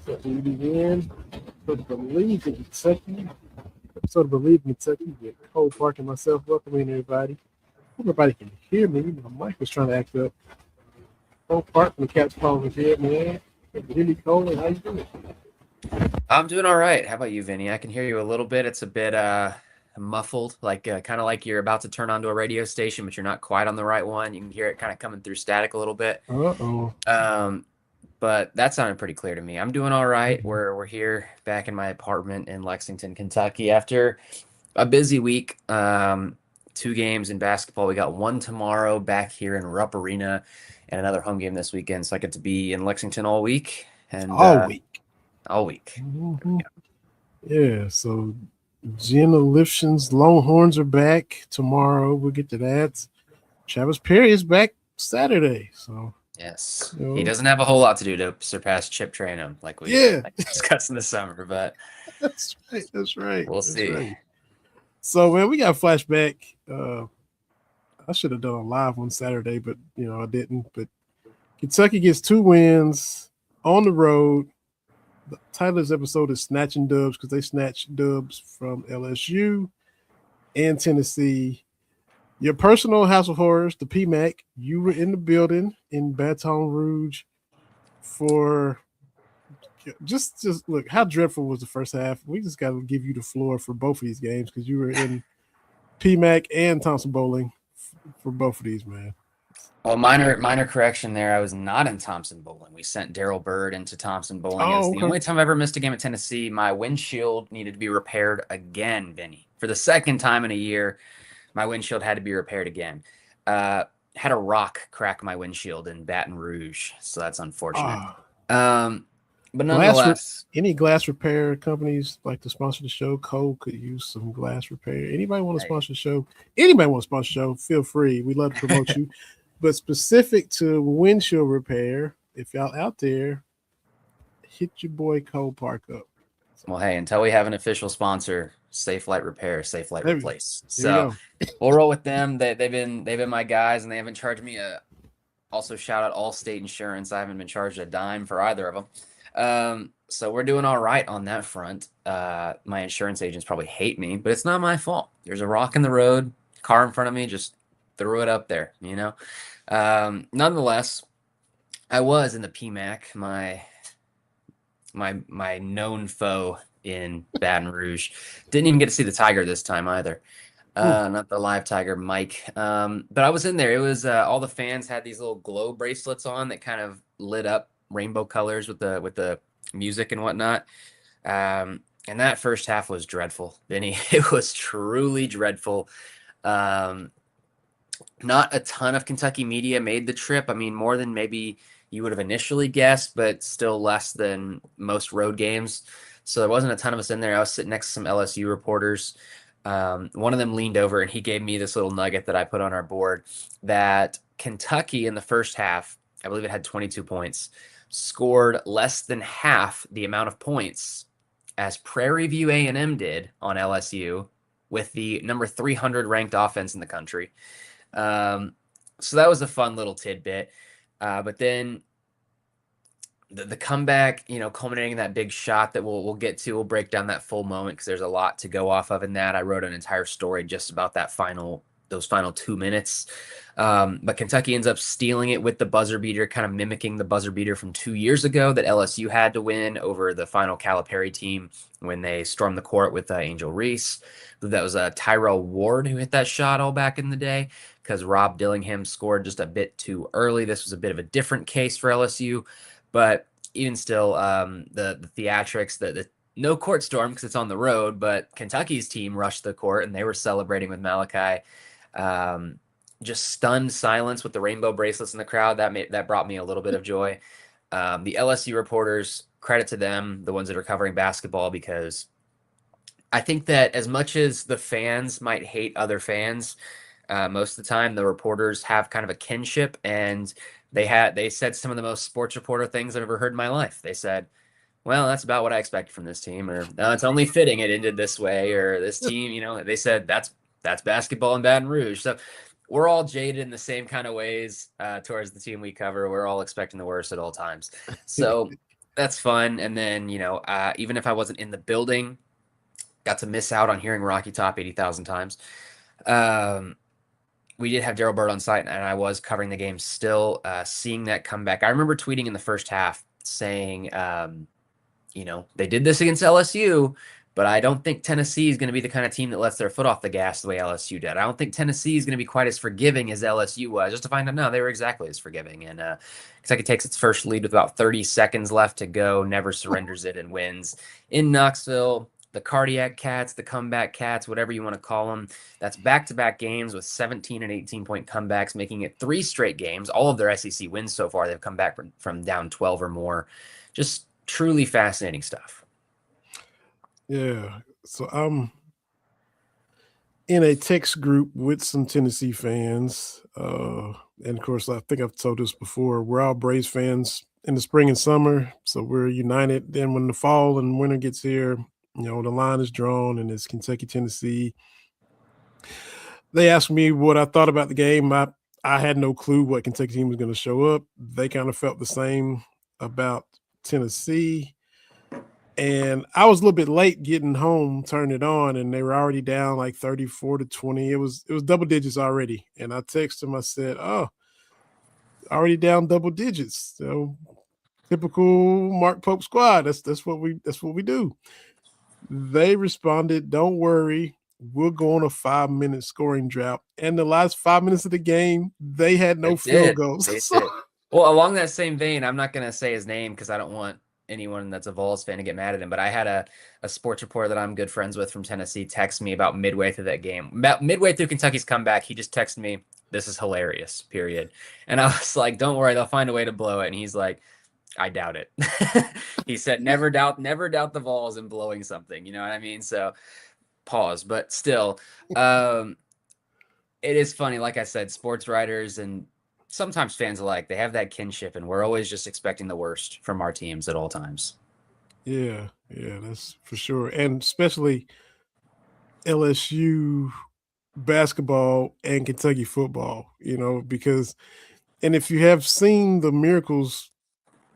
Leading in for the Believe in Kentucky. Episode of Believe in Kentucky with Cole Park and myself. Welcoming everybody. Hope everybody can hear me. My mic was trying to act up. Cole Park from the Cats Calling here, man. Really Cole, how you doing? I'm doing all right. How about you, Vinny? I can hear you a little bit. It's a bit muffled, like kind of like you're about to turn onto a radio station, but you're not quite on the right one. You can hear it kind of coming through static a little bit. Uh-oh. Um, but that sounded pretty clear to me. I'm doing all right. We're here back in my apartment in Lexington, Kentucky after a busy week. Two games in basketball. We got one tomorrow back here in Rupp Arena and another home game this weekend. So I get to be in Lexington all week and All week. all week. Mhm. Yeah, so Jenna Lifson's Longhorns are back tomorrow. We'll get to that. Travis Perry is back Saturday. So Yes. you He know, doesn't have a whole lot to do to surpass Chip Trayanum like we yeah, discussed in the summer, but that's right. That's right. we'll That's see. right. So man, we got a flashback. I should have done a live one Saturday, but I didn't. But Kentucky gets 2 wins on the road. The title of this episode is Snatching Dubs because they snatched dubs from LSU and Tennessee. Your personal House of Horrors, the PMAC, you were in the building in Baton Rouge for just look, how dreadful was the first half? We just got to give you the floor for both of these games because you were in PMAC and Thompson Bowling for both of these, man. Well, minor correction there. I was not in Thompson Bowling. We sent Daryl Bird into Thompson Bowling. It was Oh, the okay. only time I ever missed a game at Tennessee. My windshield needed to be repaired again, Vinny. For the second time in a year, my windshield had to be repaired again. Had a rock crack my windshield in Baton Rouge, so that's unfortunate. Ah, But glass. nonetheless, Any glass repair companies like to sponsor the show? Cole could use some glass repair. Anybody want to hey. sponsor the show? Anybody want to sponsor the show? Feel free. We'd love to promote you. But specific to windshield repair, if y'all out there, hit your boy Cole Park up. Well, hey, until we have an official sponsor, Safe Light Repair, Safe Light There Replace. we So go. we'll roll with them. They've been my guys, and they haven't charged me a. Also, shout out Allstate Insurance. I haven't been charged a dime for either of them. So we're doing all right on that front. My insurance agents probably hate me, but it's not my fault. There's a rock in the road, car in front of me, just threw it up there, Nonetheless, I was in the PMAC, my known foe in Baton Rouge. Didn't even get to see the Tiger this time either. Not the live Tiger, Mike. But I was in there. It was all the fans had these little glow bracelets on that kind of lit up rainbow colors with the music and whatnot. And that first half was dreadful, Vinny. It was truly dreadful. Not a ton of Kentucky media made the trip. I mean, more than maybe you would have initially guessed, but still less than most road games. So there wasn't a ton of us in there. I was sitting next to some LSU reporters. One of them leaned over and he gave me this little nugget that I put on our board that Kentucky in the first half, I believe it had 22 points, scored less than half the amount of points as Prairie View A&M did on LSU with the number 300 ranked offense in the country. So that was a fun little tidbit. But then the comeback, culminating in that big shot that we'll get to, we'll break down that full moment because there's a lot to go off of in that. I wrote an entire story just about those final 2 minutes. But Kentucky ends up stealing it with the buzzer beater, kind of mimicking the buzzer beater from 2 years ago that LSU had to win over the final Calipari team when they stormed the court with Angel Reese. That was Tyrell Ward who hit that shot all back in the day because Rob Dillingham scored just a bit too early. This was a bit of a different case for LSU. But even still, the theatrics, the no court storm because it's on the road, but Kentucky's team rushed the court and they were celebrating with Malachi. Just stunned silence with the rainbow bracelets in the crowd. That brought me a little bit of joy. The LSU reporters, credit to them, the ones that are covering basketball, because I think that as much as the fans might hate other fans, most of the time the reporters have kind of a kinship, and they said some of the most sports reporter things I've ever heard in my life. They said, well, that's about what I expected from this team, or it's only fitting it ended this way, or this team, they said that's basketball in Baton Rouge. So we're all jaded in the same kind of ways towards the team we cover. We're all expecting the worst at all times. So That's fun. And then, even if I wasn't in the building, got to miss out on hearing Rocky Top 80,000 times. Um, we did have Daryl Bird on site, and I was covering the game still, seeing that comeback. I remember tweeting in the first half saying, they did this against LSU, but I don't think Tennessee is going to be the kind of team that lets their foot off the gas the way LSU did. I don't think Tennessee is going to be quite as forgiving as LSU was, just to find out, no, they were exactly as forgiving. And Kentucky takes its first lead with about 30 seconds left to go, never surrenders it, and wins in Knoxville. The Cardiac Cats, the Comeback Cats, whatever you want to call them. That's back-to-back games with 17 and 18-point comebacks, making it 3 straight games. All of their SEC wins so far, they've come back from down 12 or more. Just truly fascinating stuff. Yeah. So I'm in a text group with some Tennessee fans. And of course, I think I've told this before. We're all Braves fans in the spring and summer. So we're united. Then when the fall and winter gets here, the line is drawn and it's Kentucky, Tennessee. They asked me what I thought about the game. I had no clue what Kentucky team was going to show up. They kind of felt the same about Tennessee. And I was a little bit late getting home, turned it on, and they were already down like 34-20. It was double digits already. And I texted them, I said, "Oh, already down double digits." So typical Mark Pope squad. That's what we do. They responded, "Don't worry, we'll go on a 5-minute scoring drought." And the last 5 minutes of the game, they had no field goals. They did. Well, along that same vein, I'm not going to say his name because I don't want anyone that's a Vols fan to get mad at him, but I had a sports reporter that I'm good friends with from Tennessee text me about midway through that game. About midway through Kentucky's comeback, he just texted me, "This is hilarious, period." And I was like, "Don't worry, they'll find a way to blow it." And he's like, "I doubt it." He said, never doubt the Vols in blowing something. You know what I mean? So pause, but still, it is funny. Like I said, sports writers and sometimes fans alike, they have that kinship, and we're always just expecting the worst from our teams at all times. Yeah, that's for sure. And especially LSU basketball and Kentucky football, because and if you have seen the Miracles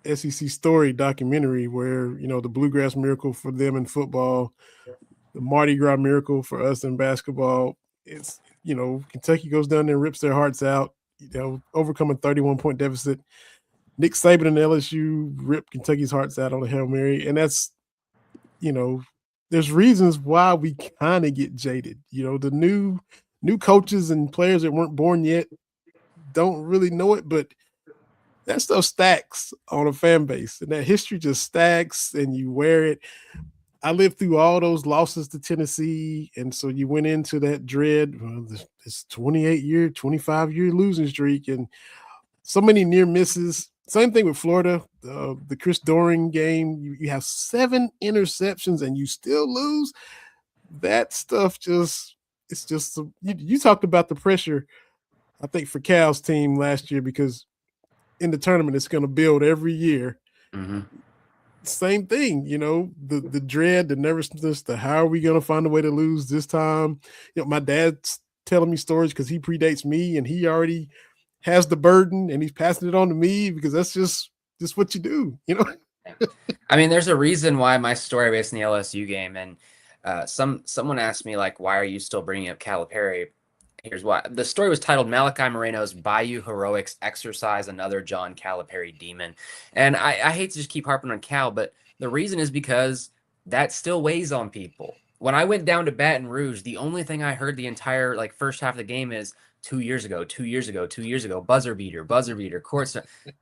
SEC story documentary where, the Bluegrass Miracle for them in football, the Mardi Gras Miracle for us in basketball, it's, Kentucky goes down there and rips their hearts out, overcome a 31-point deficit. Nick Saban and LSU ripped Kentucky's hearts out on a Hail Mary. And that's, there's reasons why we kind of get jaded. The new coaches and players that weren't born yet don't really know it, but that stuff stacks on a fan base, and that history just stacks, and you wear it. I lived through all those losses to Tennessee, and so you went into that dread, this 28-year, 25-year losing streak, and so many near misses. Same thing with Florida, the Chris Doering game. You have 7 interceptions and you still lose. That stuff it's just you talked about the pressure, I think, for Cal's team last year, because in the tournament it's going to build every year. Mm-hmm. Same thing, the dread, the nervousness, the how are we going to find a way to lose this time? My dad's telling me stories because he predates me and he already has the burden and he's passing it on to me because that's just what you do, I mean, there's a reason why my story based in the LSU game, and someone asked me, like, why are you still bringing up Calipari? Here's why. The story was titled Malachi Moreno's Bayou Heroics Exorcise Another John Calipari Demon. And I hate to just keep harping on Cal, but the reason is because that still weighs on people. When I went down to Baton Rouge, the only thing I heard the entire first half of the game is 2 years ago, 2 years ago, 2 years ago, buzzer beater, court.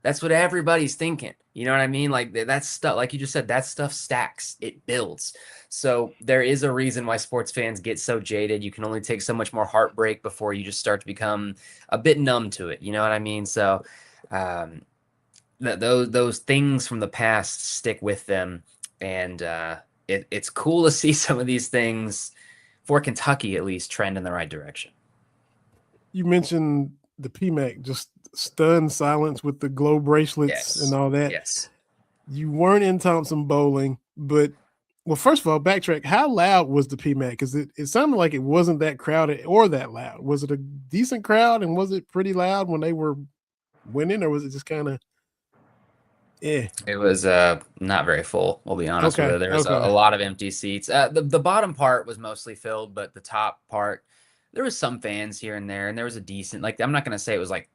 That's what everybody's thinking. You know what I mean? Like, that stuff, like you just said, that stuff stacks. It builds. So there is a reason why sports fans get so jaded. You can only take so much more heartbreak before you just start to become a bit numb to it. You know what I mean? So those things from the past stick with them. And it's cool to see some of these things, for Kentucky at least, trend in the right direction. You mentioned the PMAC, just stunned silence with the glow bracelets and all that. Yes. You weren't in Thompson Bowling, but well, first of all, backtrack. How loud was the PMAC? Because it sounded like it wasn't that crowded or that loud. Was it a decent crowd, and was it pretty loud when they were winning, or was it just kind of Yeah. It was not very full, we'll be honest with Okay. it. There was Okay. a lot of empty seats. The bottom part was mostly filled, but the top part, there was some fans here and there, and there was a decent, like, I'm not gonna say it was like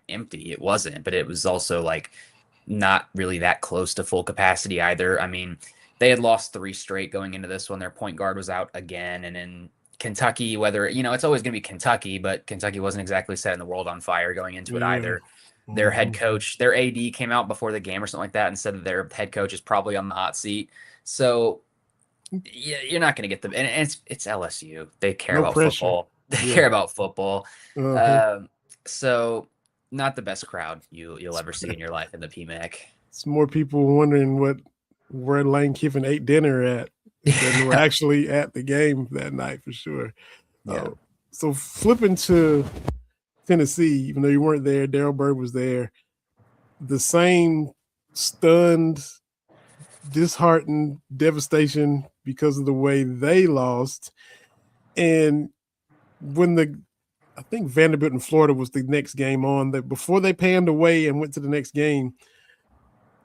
empty. It wasn't, but it was also like not really that close to full capacity either. I mean, they had lost 3 straight going into this one. Their point guard was out again, and in Kentucky, whether it's always going to be Kentucky, but Kentucky wasn't exactly setting the world on fire going into it Yeah. either. Their head coach, their AD came out before the game or something like that and said that their head coach is probably on the hot seat. So yeah, you're not going to get them. And it's LSU. They care No about pressure. football. They Yeah. care about football. Uh-huh. So not the best crowd you'll ever see in your life in the PMAC. It's more people wondering where Lane Kiffin ate dinner at than were actually at the game that night for sure. Yeah. So flipping to Tennessee, even though you weren't there, Daryl Bird was there. The same stunned, disheartened devastation because of the way they lost. And when I think Vanderbilt and Florida was the next game on, that before they panned away and went to the next game,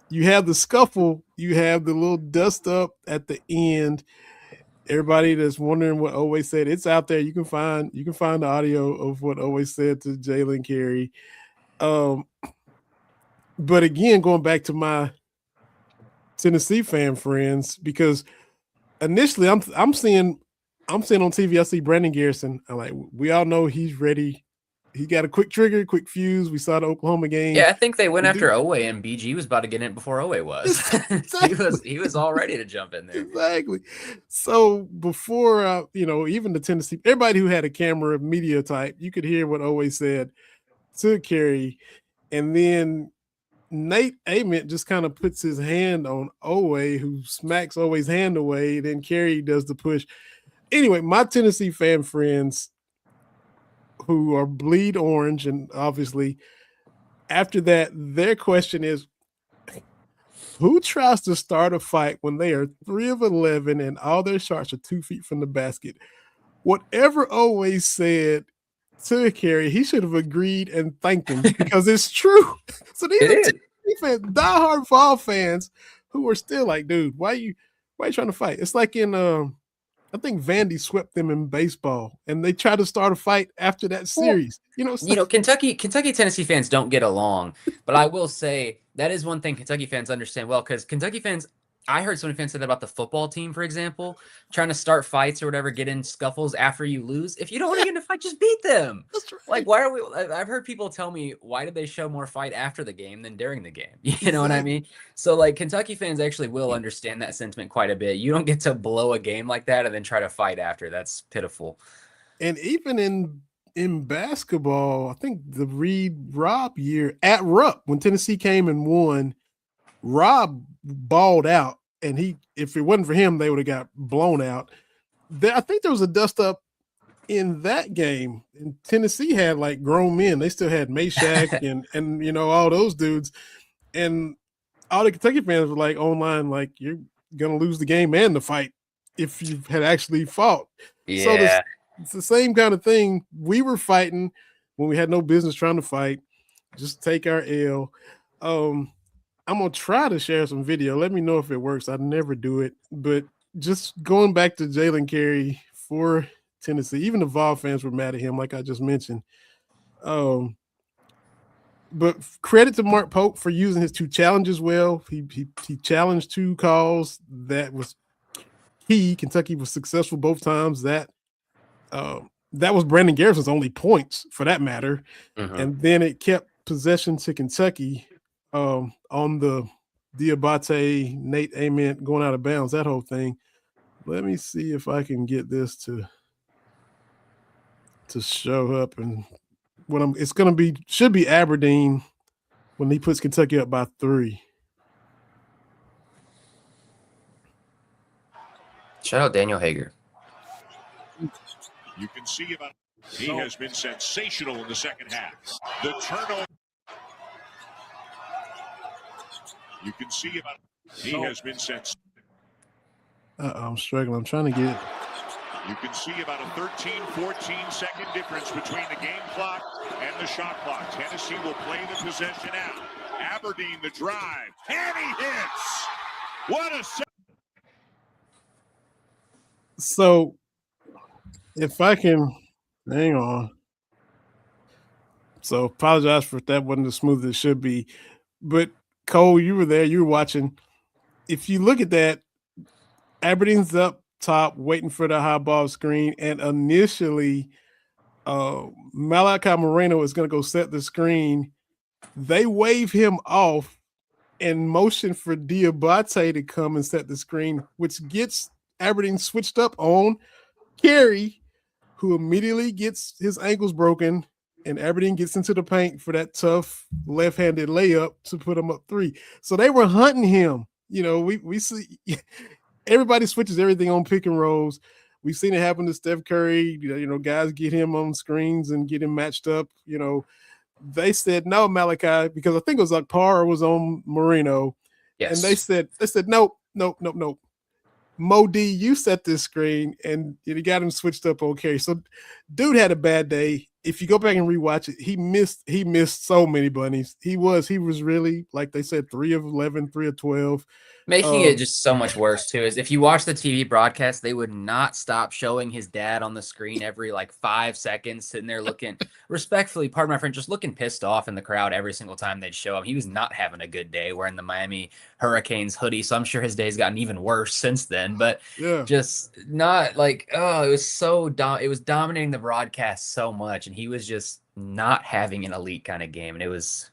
you have the scuffle, you have the little dust up at the end. Everybody that's wondering what Oweh said, it's out there. You can find the audio of what Oweh said to Jalen Carey. But again, going back to my Tennessee fan friends, because initially I'm seeing on TV, I see Brandon Garrison. I'm like, we all know he's ready. He got a quick trigger, quick fuse. We saw the Oklahoma game. Yeah, I think they went after Oweh, and BG was about to get in before Oweh was. Exactly. he was all ready to jump in there. Exactly. So before even the Tennessee, everybody who had a camera, media type, you could hear what Oweh said to Carey, and then Nate Ament just kind of puts his hand on Oweh, who smacks Oweh's hand away. Then Carey does the push. Anyway, my Tennessee fan friends who are bleed orange, and obviously after that, their question is, who tries to start a fight when they are 3 of 11 and all their shots are 2 feet from the basket? Whatever Oweh said to Carey, he should have agreed and thanked him because it's true. So these are fans, diehard Vol fans who are still like, dude, why are you trying to fight? It's like in I think Vandy swept them in baseball, and they tried to start a fight after that series. Kentucky Tennessee fans don't get along, but I will say that is one thing Kentucky fans understand well, because Kentucky fans, I heard so many fans say that about the football team, for example, trying to start fights or whatever, get in scuffles after you lose. If you don't want to get in a fight, just beat them. That's right. Like, why are we? I've heard people tell me, why did they show more fight after the game than during the game? You know what I mean? So, like, Kentucky fans actually will understand that sentiment quite a bit. You don't get to blow a game like that and then try to fight after. That's pitiful. And even in basketball, I think the Rob year at Rupp, when Tennessee came and won, Rob balled out, and if it wasn't for him, they would have got blown out. I think there was a dust up in that game, and Tennessee had like grown men. They still had Meshack and all those dudes, and all the Kentucky fans were like online, like, you're gonna lose the game and the fight if you had actually fought. Yeah. So it's the same kind of thing. We were fighting when we had no business trying to fight. Just take our L. I'm gonna try to share some video. Let me know if it works. I never do it, but just going back to Jalen Carey for Tennessee, even the Vol fans were mad at him, like I just mentioned. But credit to Mark Pope for using his 2 challenges well. He challenged 2 calls. That was key. Kentucky was successful both times. That was Brandon Garrison's only points, for that matter. And then it kept possession to Kentucky on the Diabate, Nate Ament going out of bounds, that whole thing. Let me see if I can get this to show up, and it's going to be, should be Aberdeen when he puts Kentucky up by 3. Shout out Daniel Hager. You can see about he has been sensational in the second half. The turnover. You can see about he has been sensational. I'm struggling. I'm trying to get it. You can see about a 13-14 second difference between the game clock and the shot clock. Tennessee will play the possession out. Aberdeen the drive, and he hits. What a set. So if I can hang on. So apologize for if that wasn't as smooth as it should be. But Cole, you were there, you were watching. If you look at that, Aberdeen's up top waiting for the high ball screen, and initially Malachi Moreno is going to go set the screen. They wave him off and motion for Diabate to come and set the screen, which gets Aberdeen switched up on Carey, who immediately gets his ankles broken, and Aberdeen gets into the paint for that tough left-handed layup to put him up 3. So they were hunting him. You know, we see everybody switches everything on pick and rolls. We've seen it happen to Steph Curry. You know, guys get him on screens and get him matched up. You know, they said no, Malachi, because I think it was like Parr was on Moreno. Yes. And they said nope. Mo D, you set this screen, and you got him switched up on Carey. So dude had a bad day. If you go back and rewatch it, he missed so many bunnies. He was really, like they said, 3 of 11, 3 of 12. Making it just so much worse, too, is if you watch the TV broadcast, they would not stop showing his dad on the screen every, 5 seconds, sitting there looking, respectfully, pardon my French, just looking pissed off in the crowd every single time they'd show him. He was not having a good day wearing the Miami Hurricanes hoodie, so I'm sure his day's gotten even worse since then, but just not it was so it was dominating the broadcast so much, and he was just not having an elite kind of game, and it was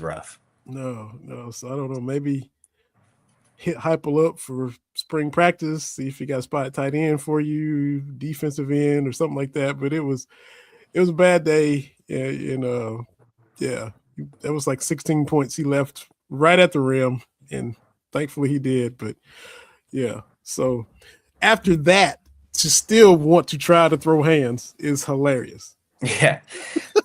rough. No, so I don't know, maybe hit Hyper up for spring practice, see if he got a spot tight end for you, defensive end or something like that. But it was a bad day. And that was like 16 points he left right at the rim, and thankfully he did. But yeah, so after that, to still want to try to throw hands is hilarious. Yeah.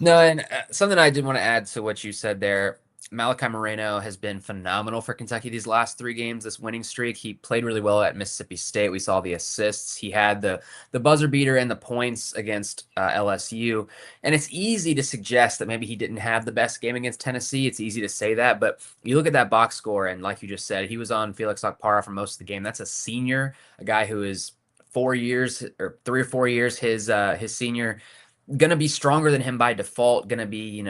No, and something I did want to add to what you said there. Malachi Moreno has been phenomenal for Kentucky these last 3 games, this winning streak. He played really well at Mississippi State. We saw the assists. He had the buzzer beater and the points against LSU. And it's easy to suggest that maybe he didn't have the best game against Tennessee. It's easy to say that. But you look at that box score, and like you just said, he was on Felix Okpara for most of the game. That's a senior, a guy who is 4 years or 3 or 4 years his senior, going to be stronger than him by default, going to be,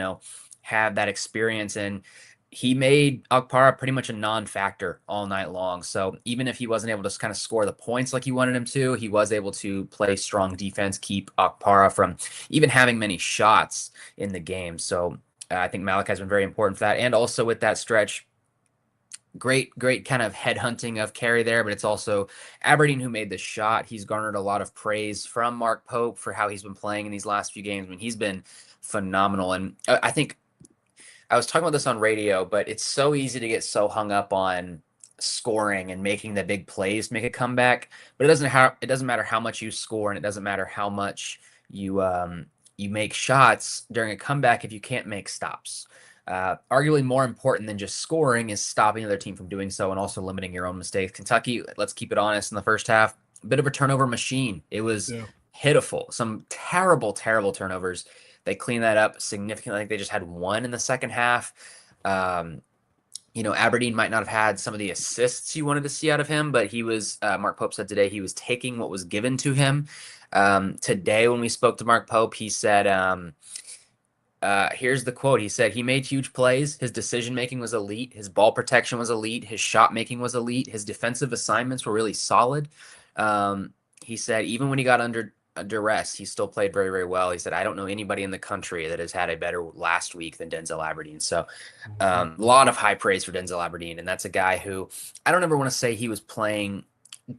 have that experience, and he made Okpara pretty much a non-factor all night long. So even if he wasn't able to kind of score the points like he wanted him to, he was able to play strong defense, keep Okpara from even having many shots in the game. So I think Malachi's been very important for that. And also with that stretch, great kind of headhunting of Carey there, but it's also Aberdeen who made the shot. He's garnered a lot of praise from Mark Pope for how he's been playing in these last few games. I mean, he's been phenomenal. And I think I was talking about this on radio, but it's so easy to get so hung up on scoring and making the big plays to make a comeback. But it doesn't matter how much you score, and it doesn't matter how much you make shots during a comeback if you can't make stops. Arguably more important than just scoring is stopping the other team from doing so and also limiting your own mistakes. Kentucky, let's keep it honest, in the first half, a bit of a turnover machine. It was pitiful. Some terrible turnovers. They cleaned that up significantly. I think they just had 1 in the second half. Aberdeen might not have had some of the assists you wanted to see out of him, but he was, Mark Pope said today, he was taking what was given to him. Today, when we spoke to Mark Pope, he said, here's the quote. He said, he made huge plays. His decision-making was elite. His ball protection was elite. His shot-making was elite. His defensive assignments were really solid. He said, even when he got under duress, he still played very, very well. He said, I don't know anybody in the country that has had a better last week than Denzel Aberdeen. So a lot of high praise for Denzel Aberdeen. And that's a guy who I don't ever want to say he was playing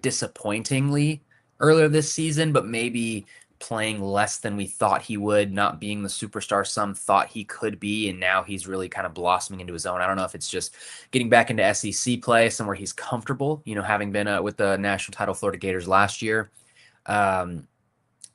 disappointingly earlier this season, but maybe playing less than we thought he would, not being the superstar some thought he could be, and now he's really kind of blossoming into his own. I don't know if it's just getting back into SEC play, somewhere he's comfortable, having been with the national title Florida Gators last year.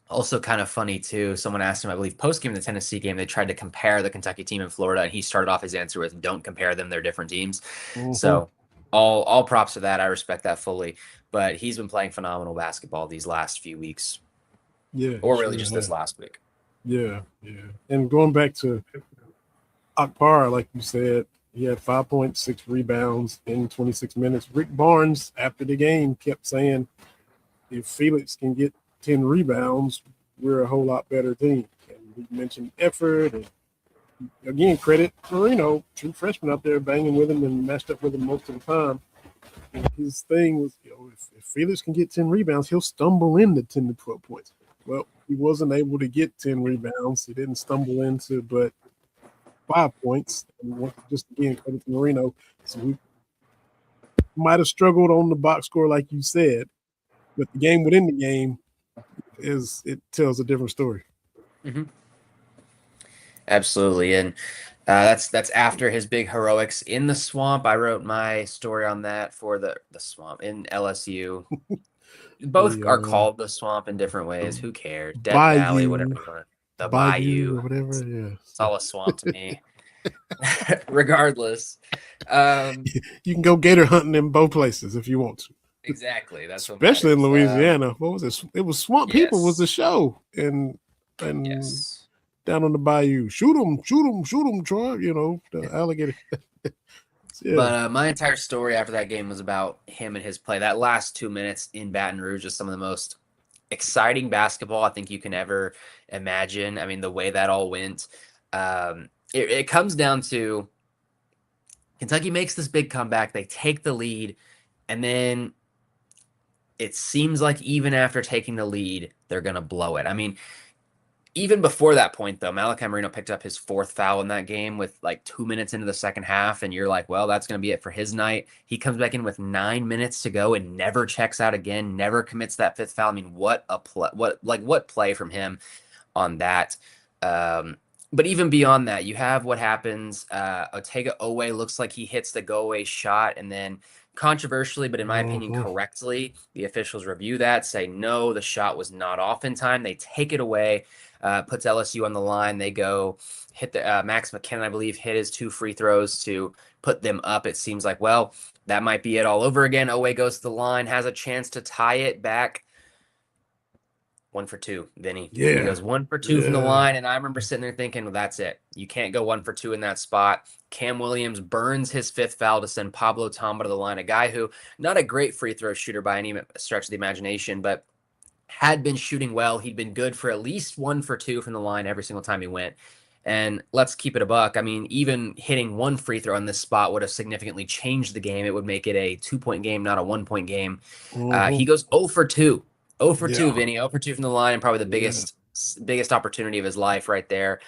Also kind of funny too, someone asked him, I believe post-game in the Tennessee game, they tried to compare the Kentucky team in Florida, and he started off his answer with, don't compare them, they're different teams. Mm-hmm. So all props to that. I respect that fully, but he's been playing phenomenal basketball these last few weeks. Yeah. Or really just this last week. Yeah. And going back to Okpara, like you said, He had 5.6 rebounds in 26 minutes. Rick Barnes, after the game, kept saying, if Felix can get 10 rebounds, we're a whole lot better team. And he mentioned effort. And again, credit Marino, true freshman out there banging with him and matched up with him most of the time. And his thing was, if Felix can get 10 rebounds, he'll stumble into 10 to 12 points. Well, he wasn't able to get 10 rebounds. He didn't stumble into but 5 points. And just again, credit to Marino. So we might have struggled on the box score, like you said, but the game within the game it tells a different story. Mm-hmm. Absolutely, and that's after his big heroics in the swamp. I wrote my story on that for the swamp in LSU. Both are called the swamp in different ways. Who cares? Death Valley, whatever you want. The Bayou, or whatever. Yeah, it's all a swamp to me. Regardless, you can go gator hunting in both places if you want to. Exactly, that's especially in Louisiana. What was it? It was Swamp People was the show, and yes. Down on the bayou, shoot them, Troy. The alligator. Yeah. But my entire story after that game was about him and his play. That last 2 minutes in Baton Rouge is some of the most exciting basketball I think you can ever imagine. I mean, the way that all went. It comes down to Kentucky makes this big comeback. They take the lead, and then it seems like even after taking the lead, they're going to blow it. I mean, even before that point, though, Malachi Marino picked up his 4th foul in that game with like 2 minutes into the second half, and you're like, well, that's going to be it for his night. He comes back in with 9 minutes to go and never checks out again, never commits that 5th foul. I mean, what a play! What play from him on that? But even beyond that, you have what happens. Otega Owe looks like he hits the go-away shot, and then controversially, but in my opinion, correctly, the officials review that, say, no, the shot was not off in time. They take it away, puts LSU on the line. They go hit the Max McKinnon, I believe, hit his 2 free throws to put them up. It seems like, well, that might be it all over again. Owe goes to the line, has a chance to tie it back. 1 for 2, Vinny. Yeah. He goes 1 for 2 from the line, and I remember sitting there thinking, well, that's it. You can't go 1 for 2 in that spot. Cam Williams burns his 5th foul to send Pablo Tamba to the line, a guy who, not a great free throw shooter by any stretch of the imagination, but had been shooting well. He'd been good for at least 1 for 2 from the line every single time he went. And let's keep it a buck. I mean, even hitting 1 free throw on this spot would have significantly changed the game. It would make it a 2-point game, not a 1-point game. He goes 0 for 2. 0 for 2, Vinny. 0 for 2 from the line, and probably the biggest opportunity of his life right there.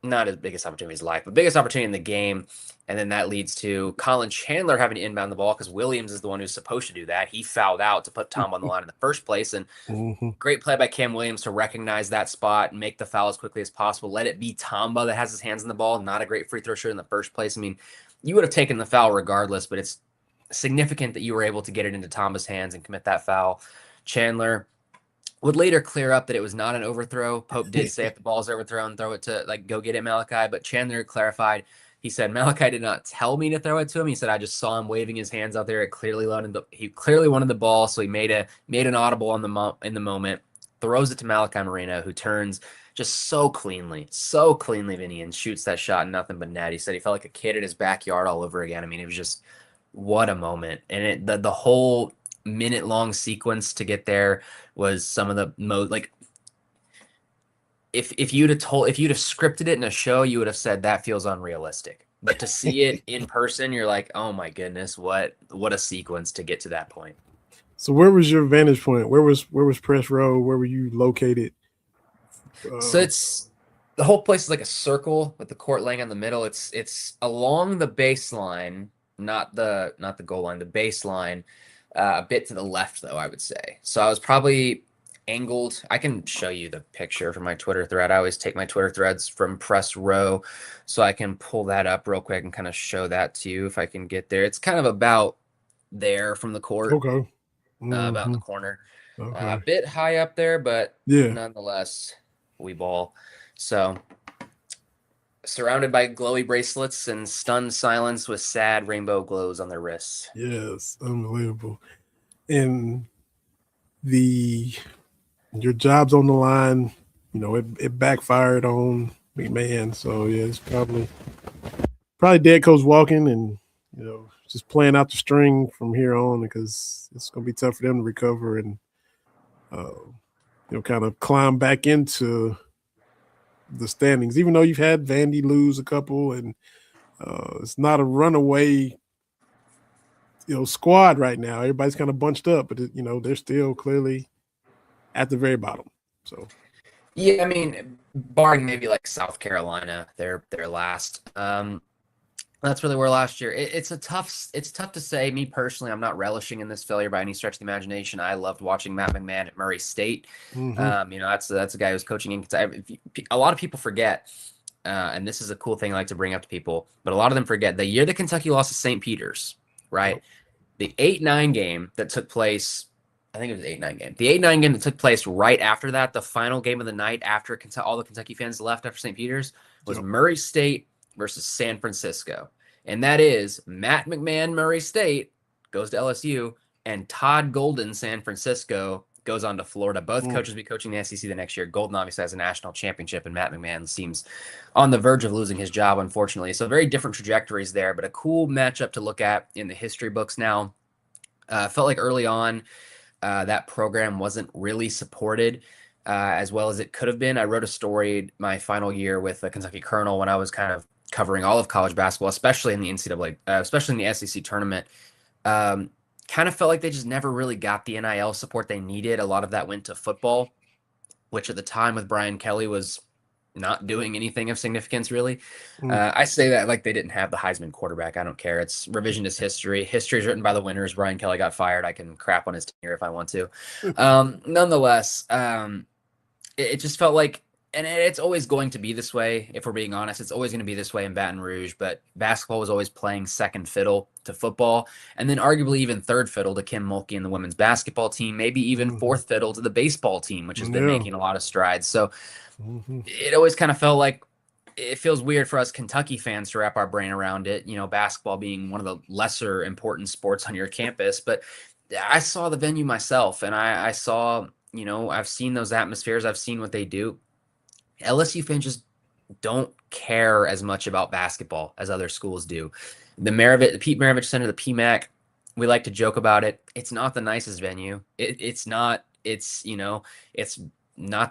Not his biggest opportunity of his life, but biggest opportunity in the game. And then that leads to Colin Chandler having to inbound the ball because Williams is the one who's supposed to do that. He fouled out to put Tom on the line in the first place. And great play by Cam Williams to recognize that spot and make the foul as quickly as possible. Let it be Tamba that has his hands on the ball. Not a great free throw shooter in the first place. I mean, you would have taken the foul regardless, but it's significant that you were able to get it into Tamba's hands and commit that foul. Chandler would later clear up that it was not an overthrow. Pope did say if the ball's overthrown, throw it to go get it, Malachi. But Chandler clarified. He said Malachi did not tell me to throw it to him. He said I just saw him waving his hands out there. He clearly wanted the ball, so he made an audible in the moment. Throws it to Malachi Marino, who turns just so cleanly, Vinny, and shoots that shot, nothing but net. He said he felt like a kid in his backyard all over again. I mean, it was just what a moment, and the whole minute-long sequence to get there was some of the most if you'd have scripted it in a show, you would have said that feels unrealistic. But to see it in person, you're like, oh my goodness, what a sequence to get to that point. So where was your vantage point? Where was press row? Where were you located? So it's the whole place is like a circle with the court laying in the middle. It's along the baseline, not the goal line, the baseline. A bit to the left, though, I would say. So I was probably angled. I can show you the picture from my Twitter thread. I always take my Twitter threads from press row, so I can pull that up real quick and kind of show that to you if I can get there. It's kind of about there from the court. Okay. About in the corner. Okay. A bit high up there, but nonetheless, we ball. So surrounded by glowy bracelets and stunned silence with sad rainbow glows on their wrists. Yes, unbelievable. And your job's on the line, it backfired on McMahon. So yeah, it's probably probably dead coach walking and, just playing out the string from here on because it's going to be tough for them to recover and, kind of climb back into the standings, even though you've had Vandy lose a couple and it's not a runaway, squad right now. Everybody's kind of bunched up, but they're still clearly at the very bottom. So, yeah, I mean, barring maybe like South Carolina, they're last. That's really where last year. It's tough to say. Me personally, I'm not relishing in this failure by any stretch of the imagination. I loved watching Matt McMahon at Murray State. That's a guy who's coaching in Kentucky. A lot of people forget, and this is a cool thing I like to bring up to people, but a lot of them forget the year that Kentucky lost to St. Peter's, right? Yep. The 8-9 game that took place. I think it was the 8-9 game. The 8-9 game that took place right after that, the final game of the night after all the Kentucky fans left after St. Peter's, was Murray State versus San Francisco. And that is Matt McMahon, Murray State, goes to LSU, and Todd Golden, San Francisco, goes on to Florida. Both coaches will be coaching the SEC the next year. Golden obviously has a national championship, and Matt McMahon seems on the verge of losing his job, unfortunately. So very different trajectories there, but a cool matchup to look at in the history books now. Felt like early on that program wasn't really supported as well as it could have been. I wrote a story my final year with the Kentucky Colonel when I was kind of covering all of college basketball, especially in the NCAA, especially in the SEC tournament. Kind of felt like they just never really got the NIL support they needed. A lot of that went to football, which at the time with Brian Kelly was not doing anything of significance, really. I say that like they didn't have the Heisman quarterback. I don't care. It's revisionist history. History is written by the winners. Brian Kelly got fired. I can crap on his tenure if I want to. Nonetheless, it just felt like, and it's always going to be this way, if we're being honest. It's always going to be this way in Baton Rouge, but basketball was always playing second fiddle to football, and then arguably even third fiddle to Kim Mulkey and the women's basketball team, maybe even fourth fiddle to the baseball team, which has been making a lot of strides. So it always kind of felt like it feels weird for us Kentucky fans to wrap our brain around it, basketball being one of the lesser important sports on your campus. But I saw the venue myself, and I saw, I've seen those atmospheres. I've seen what they do. LSU fans just don't care as much about basketball as other schools do. The Pete Maravich Center, the PMAC, we like to joke about it. It's not the nicest venue. It's not the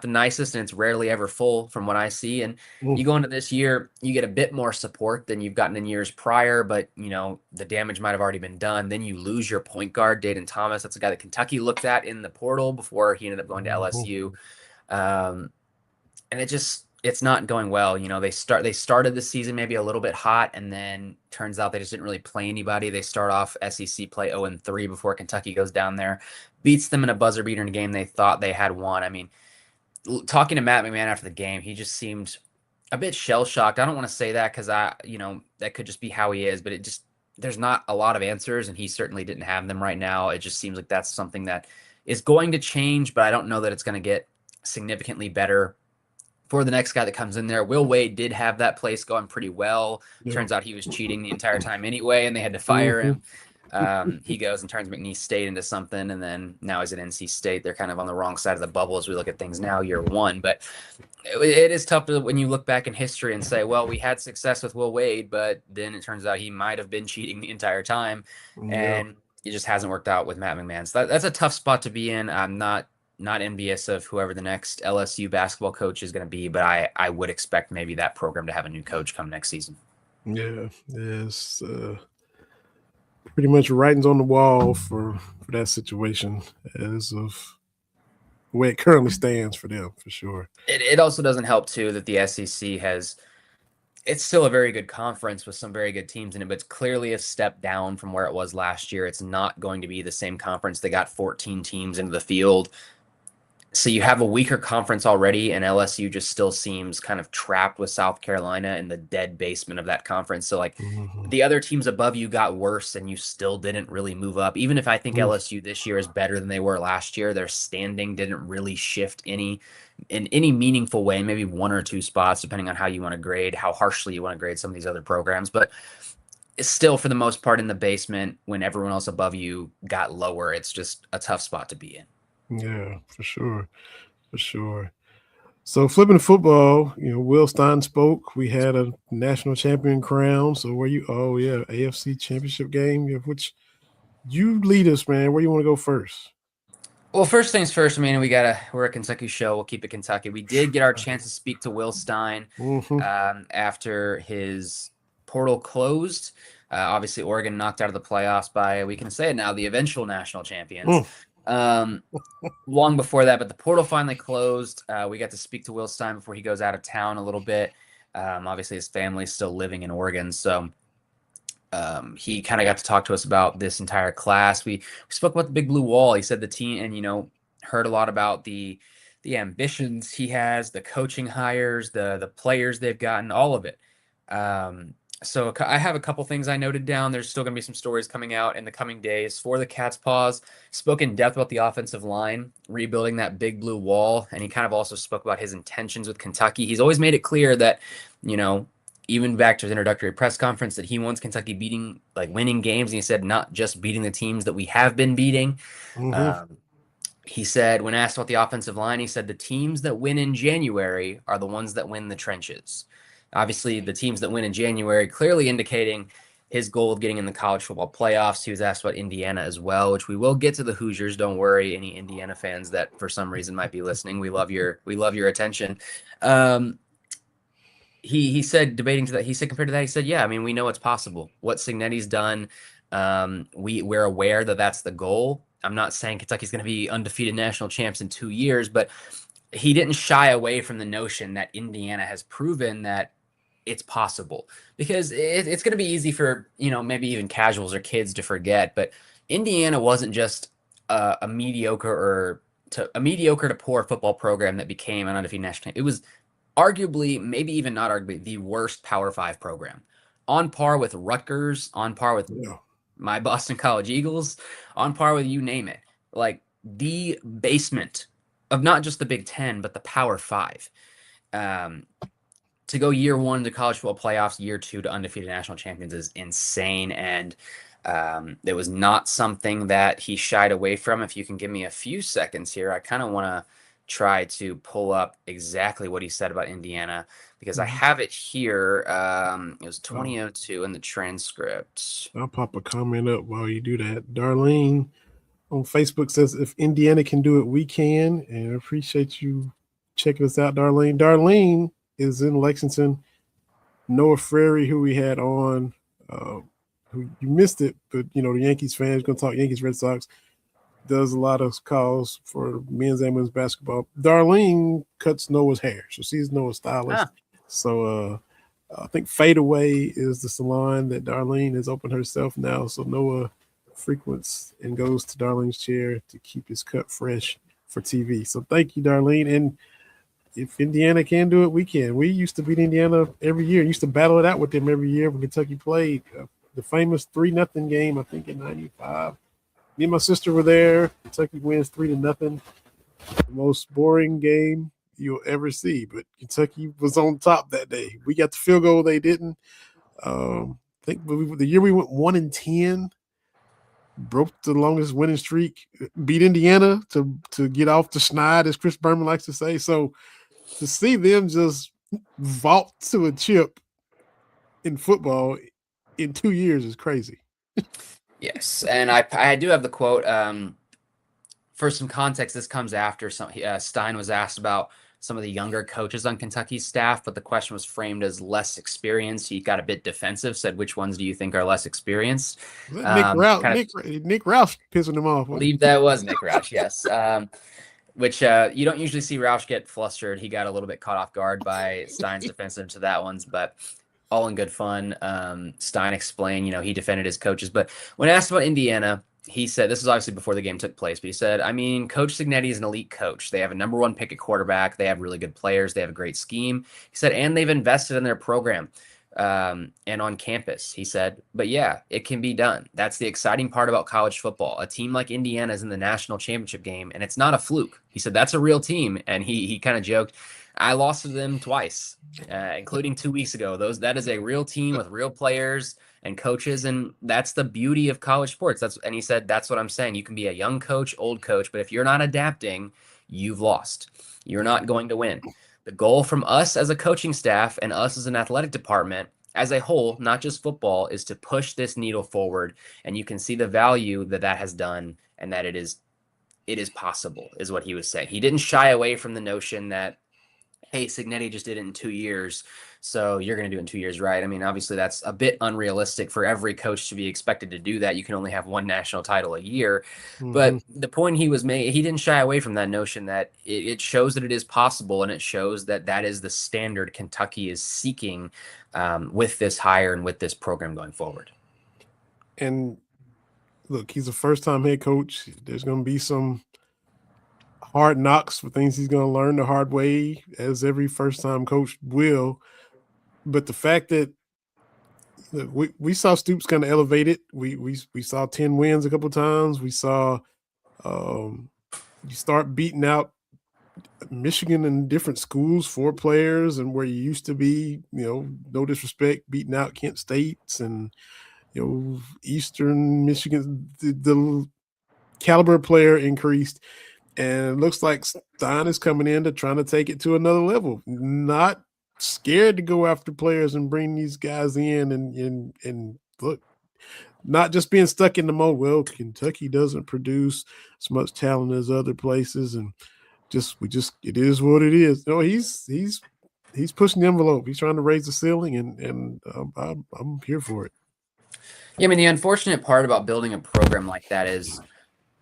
nicest, and it's rarely ever full from what I see. And you go into this year, you get a bit more support than you've gotten in years prior, but the damage might have already been done. Then you lose your point guard, Dayton Thomas. That's a guy that Kentucky looked at in the portal before he ended up going to LSU. And it's not going well. They started the season maybe a little bit hot, and then turns out they just didn't really play anybody. They start off SEC play 0-3 before Kentucky goes down there, beats them in a buzzer beater in a game they thought they had won. I mean, talking to Matt McMahon after the game, he just seemed a bit shell-shocked. I don't want to say that because that could just be how he is, but there's not a lot of answers, and he certainly didn't have them right now. It just seems like that's something that is going to change, but I don't know that it's going to get significantly better for the next guy that comes in there. Will Wade did have that place going pretty well. Turns out he was cheating the entire time anyway, and they had to fire him. He goes and turns McNeese State into something, and then now he's at NC State. They're kind of on the wrong side of the bubble as we look at things now, year one. But it is tough when you look back in history and say, well, we had success with Will Wade, but then it turns out he might have been cheating the entire time, and it just hasn't worked out with Matt McMahon. So that's a tough spot to be in. I'm not envious of whoever the next LSU basketball coach is going to be, but I would expect maybe that program to have a new coach come next season. Yeah, yes. Pretty much writings on the wall for that situation as of the way it currently stands for them, for sure. It also doesn't help, too, that the SEC it's still a very good conference with some very good teams in it, but it's clearly a step down from where it was last year. It's not going to be the same conference. They got 14 teams into the field. So you have a weaker conference already, and LSU just still seems kind of trapped with South Carolina in the dead basement of that conference. So the other teams above you got worse, and you still didn't really move up. Even if I think LSU this year is better than they were last year, their standing didn't really shift in any meaningful way, maybe one or two spots, depending on how you want to grade, how harshly you want to grade some of these other programs. But it's still, for the most part, in the basement when everyone else above you got lower. It's just a tough spot to be in. Yeah, for sure. For sure. So flipping to football, Will Stein spoke. We had a national champion crown. So where you? Oh yeah, AFC Championship game. Which you lead us, man. Where you want to go first? Well, first things first, I mean, we're a Kentucky show. We'll keep it Kentucky. We did get our chance to speak to Will Stein Mm-hmm. after his portal closed. Obviously, Oregon knocked out of the playoffs by, we can say it now, the eventual national champions. Long before that, but the portal finally closed. We got to speak to Will Stein before he goes out of town a little bit. Obviously, his family's still living in Oregon, so he kind of got to talk to us about this entire class. We spoke about the Big Blue Wall. He said the team, and heard a lot about the ambitions he has, the coaching hires, the players they've gotten, all of it. So I have a couple things I noted down. There's still going to be some stories coming out in the coming days for the Cat's Paws. Spoke in depth about the offensive line, rebuilding that Big Blue Wall, and he kind of also spoke about his intentions with Kentucky. He's always made it clear that, even back to his introductory press conference, that he wants Kentucky winning games. And he said not just beating the teams that we have been beating. Mm-hmm. He said, when asked about the offensive line, he said the teams that win in January are the ones that win the trenches. Obviously, the teams that win in January clearly indicating his goal of getting in the college football playoffs. He was asked about Indiana as well, which we will get to the Hoosiers. Don't worry, any Indiana fans that for some reason might be listening. We love your attention. He said, debating to that, he said, compared to that, he said, yeah, I mean, we know it's possible. What Signetti's done, we're aware that that's the goal. I'm not saying Kentucky's going to be undefeated national champs in 2 years, but he didn't shy away from the notion that Indiana has proven that it's possible, because it's going to be easy for, maybe even casuals or kids to forget, but Indiana wasn't just a mediocre to poor football program that became an undefeated national champ. It was arguably, maybe even not arguably, the worst Power 5 program, on par with Rutgers, on par with my Boston College Eagles, on par with you name it. Like the basement of not just the Big Ten, but the Power 5. To go year one to college football playoffs, year two to undefeated national champions is insane. And it was not something that he shied away from. If you can give me a few seconds here, I kind of want to try to pull up exactly what he said about Indiana, because I have it here. It was 2002 in the transcript. I'll pop a comment up while you do that. Darlene on Facebook says, if Indiana can do it, we can. And I appreciate you checking us out, Darlene. Darlene is in Lexington. Noah Frary, who we had on, who you missed it, but the Yankees fans, going to talk Yankees, Red Sox, does a lot of calls for men's and women's basketball. Darlene cuts Noah's hair, so she's Noah's stylist. So I think Fadeaway is the salon that Darlene has opened herself now. So Noah frequents and goes to Darlene's chair to keep his cut fresh for TV. So thank you, Darlene. And if Indiana can do it, we can. We used to beat Indiana every year. Used to battle it out with them every year when Kentucky played. The famous 3-0 game, I think in '95. Me and my sister were there. Kentucky wins 3-0. The most boring game you'll ever see. But Kentucky was on top that day. We got the field goal. They didn't. I think the year we went 1-10, broke the longest winning streak, beat Indiana to get off the schneid, as Chris Berman likes to say. So to see them just vault to a chip in football in 2 years is crazy. Yes, and I do have the quote. For some context, this comes after Stein was asked about some of the younger coaches on Kentucky's staff, but the question was framed as less experienced. He got a bit defensive, said, which ones do you think are less experienced? Nick Roush pissing him off. I believe that was Nick Roush, yes. Which you don't usually see Roush get flustered. He got a little bit caught off guard by Stein's defensive to that ones, but all in good fun. Stein explained, he defended his coaches. But when asked about Indiana, he said, this is obviously before the game took place, but he said, I mean, Coach Signetti is an elite coach. They have a number one pick at quarterback. They have really good players. They have a great scheme. He said, and they've invested in their program and on campus. He said, but yeah, it can be done. That's the exciting part about college football. A team like Indiana is in the national championship game, and it's not a fluke. He said, that's a real team. And he kind of joked, I lost to them twice, including 2 weeks ago. That is a real team with real players and coaches, and that's the beauty of college sports. And he said, that's what I'm saying. You can be a young coach, old coach, but if you're not adapting, you've lost. You're not going to win. The goal from us as a coaching staff and us as an athletic department as a whole, not just football, is to push this needle forward. And you can see the value that that has done, and that it is possible, is what he was saying. He didn't shy away from the notion that, hey, Signetti just did it in 2 years, so you're going to do it in 2 years, right? I mean, obviously that's a bit unrealistic for every coach to be expected to do that. You can only have one national title a year. But the point he was making, he didn't shy away from that notion that it shows that it is possible, and it shows that that is the standard Kentucky is seeking with this hire and with this program going forward. And look, he's a first-time head coach. There's going to be some hard knocks for things he's going to learn the hard way, as every first-time coach will. But the fact that we saw Stoops kind of elevate it. We saw 10 wins a couple of times. We saw you start beating out Michigan and different schools for players, and where you used to be, no disrespect, beating out Kent States and Eastern Michigan. The caliber player increased. And it looks like Stein is coming in to trying to take it to another level. Not scared to go after players and bring these guys in and look, not just being stuck in the mode. Well, Kentucky doesn't produce as much talent as other places, and it is what it is. No, he's pushing the envelope. He's trying to raise the ceiling, and I'm here for it. Yeah, I mean, the unfortunate part about building a program like that is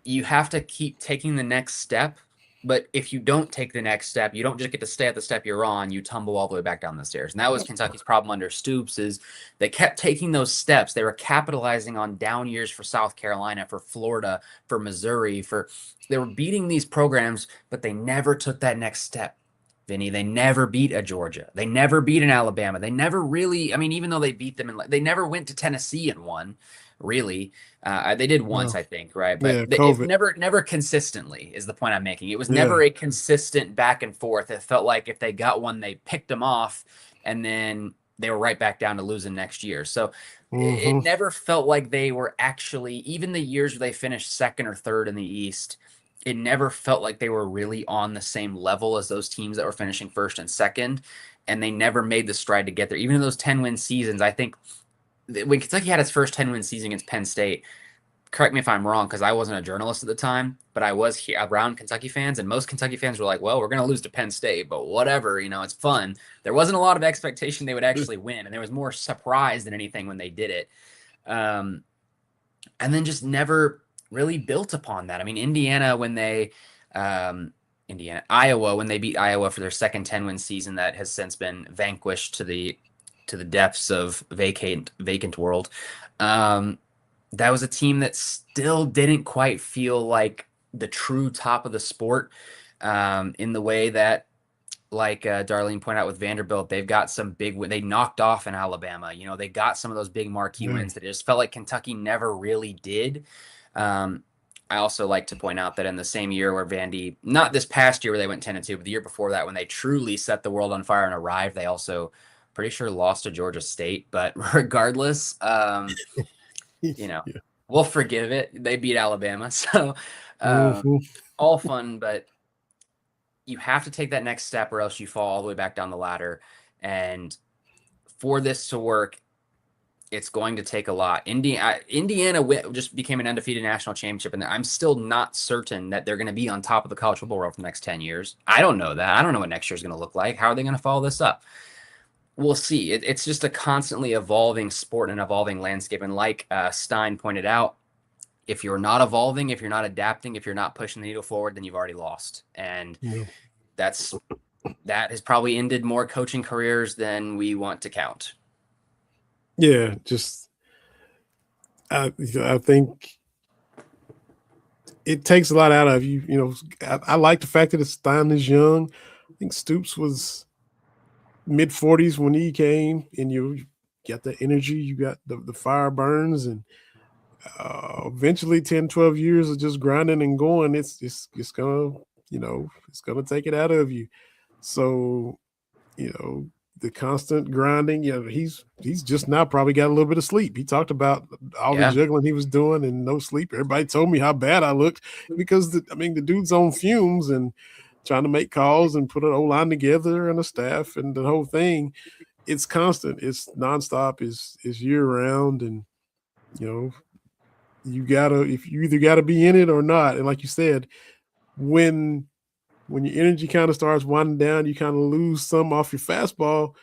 you have to keep taking the next step. But if you don't take the next step, you don't just get to stay at the step you're on, you tumble all the way back down the stairs. And that was Kentucky's problem under Stoops, is they kept taking those steps. They were capitalizing on down years for South Carolina, for Florida, for Missouri, they were beating these programs, but they never took that next step. Vinny, they never beat a Georgia. They never beat an Alabama. They never really, I mean, even though they beat them, they never went to Tennessee and won. Really, they did once, I think, right? But never consistently is the point I'm making. It was never a consistent back and forth. It felt like if they got one, they picked them off, and then they were right back down to losing next year. So it never felt like they were actually, even the years where they finished second or third in the East, it never felt like they were really on the same level as those teams that were finishing first and second, and they never made the stride to get there. Even in those 10-win seasons, I think, when Kentucky had its first 10-win season against Penn State, correct me if I'm wrong, because I wasn't a journalist at the time, but I was here around Kentucky fans, and most Kentucky fans were like, well, we're going to lose to Penn State, but whatever, it's fun. There wasn't a lot of expectation they would actually win, and there was more surprise than anything when they did it. And then just never really built upon that. I mean, Iowa, when they beat Iowa for their second 10-win season that has since been vanquished to the depths of vacant world. That was a team that still didn't quite feel like the true top of the sport, in the way that, like Darlene pointed out with Vanderbilt, they've got some big win. They knocked off in Alabama. They got some of those big marquee wins that it just felt like Kentucky never really did. I also like to point out that in the same year where Vandy, not this past year where they went 10-2, but the year before that, when they truly set the world on fire and arrived, they also pretty sure lost to Georgia State. But regardless, we'll forgive it. They beat Alabama. So all fun, but you have to take that next step or else you fall all the way back down the ladder. And for this to work, it's going to take a lot. Indiana just became an undefeated national championship, and I'm still not certain that they're going to be on top of the college football world for the next 10 years. I don't know that. I don't know what next year is going to look like. How are they going to follow this up? We'll see. It's just a constantly evolving sport and evolving landscape. And like Stein pointed out, if you're not evolving, if you're not adapting, if you're not pushing the needle forward, then you've already lost. And that has probably ended more coaching careers than we want to count. Yeah, I think it takes a lot out of you. I like the fact that Stein is young. I think Stoops was mid-40s when he came, and you got the energy, you got the fire burns, and eventually 10, 12 years of just grinding and going, it's gonna, it's gonna take it out of you. So, the constant grinding, he's just now probably got a little bit of sleep. He talked about all the juggling he was doing and no sleep. Everybody told me how bad I looked because the dude's on fumes, and trying to make calls and put an O-line together and a staff and the whole thing. It's constant. It's nonstop. It's year round. And, you either gotta be in it or not. And like you said, when your energy kind of starts winding down, you kind of lose some off your fastball,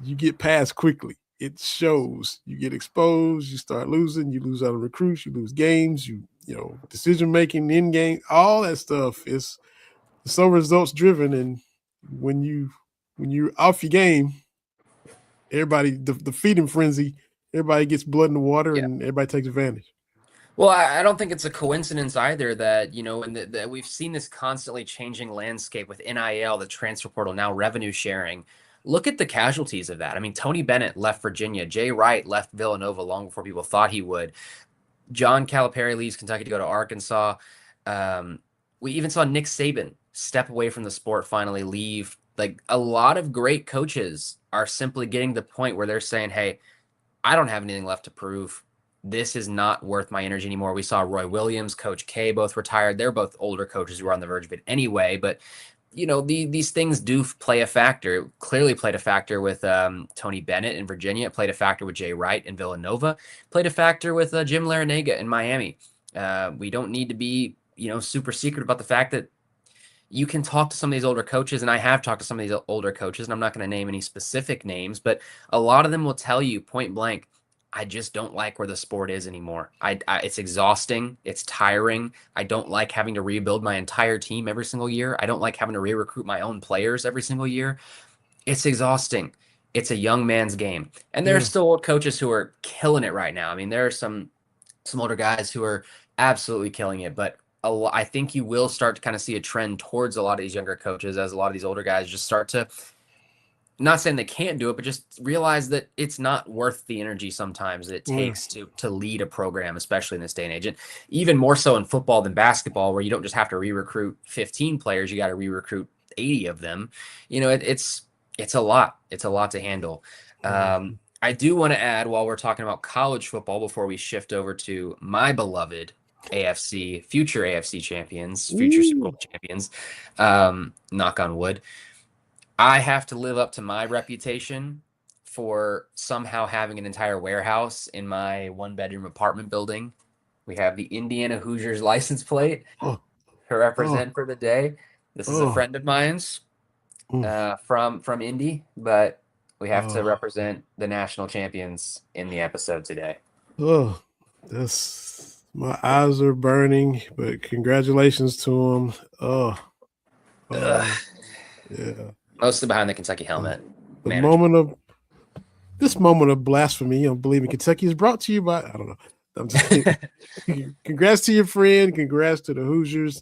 you get past quickly. It shows. You get exposed, you start losing, you lose out of recruits, you lose games, decision making in game, all that stuff is so results driven. And when you're off your game, everybody, the feeding frenzy, everybody gets blood in the water and everybody takes advantage. Well, I don't think it's a coincidence either that, and we've seen this constantly changing landscape with NIL, the transfer portal, now revenue sharing. Look at the casualties of that. I mean, Tony Bennett left Virginia. Jay Wright left Villanova long before people thought he would. John Calipari leaves Kentucky to go to Arkansas. We even saw Nick Saban step away from the sport, finally leave. Like, a lot of great coaches are simply getting to the point where they're saying, hey, I don't have anything left to prove. This is not worth my energy anymore. We saw Roy Williams, Coach K both retired. They're both older coaches who were on the verge of it anyway. But, these things do play a factor. It clearly played a factor with Tony Bennett in Virginia. It played a factor with Jay Wright in Villanova. Played a factor with Jim Larinaga in Miami. We don't need to be, super secret about the fact that you can talk to some of these older coaches, and I have talked to some of these older coaches, and I'm not going to name any specific names, but a lot of them will tell you point blank, I just don't like where the sport is anymore. It's exhausting. It's tiring. I don't like having to rebuild my entire team every single year. I don't like having to re-recruit my own players every single year. It's exhausting. It's a young man's game. And there are still old coaches who are killing it right now. I mean, there are some older guys who are absolutely killing it, but I think you will start to kind of see a trend towards a lot of these younger coaches as a lot of these older guys just start to, not saying they can't do it, but just realize that it's not worth the energy sometimes that it takes to lead a program, especially in this day and age. And even more so in football than basketball, where you don't just have to re-recruit 15 players, you got to re-recruit 80 of them. It's a lot. It's a lot to handle. I do want to add, while we're talking about college football, before we shift over to my beloved future AFC champions, future Super Bowl champions, knock on wood, I have to live up to my reputation for somehow having an entire warehouse in my one-bedroom apartment building. We have the Indiana Hoosiers license plate to represent for the day. This is a friend of mine's from Indy, but we have to represent the national champions in the episode today. My eyes are burning, but congratulations to them. Yeah. Mostly behind the Kentucky helmet. This moment of blasphemy, believing Kentucky is brought to you by, I don't know. I'm just kidding. Congrats to your friend. Congrats to the Hoosiers.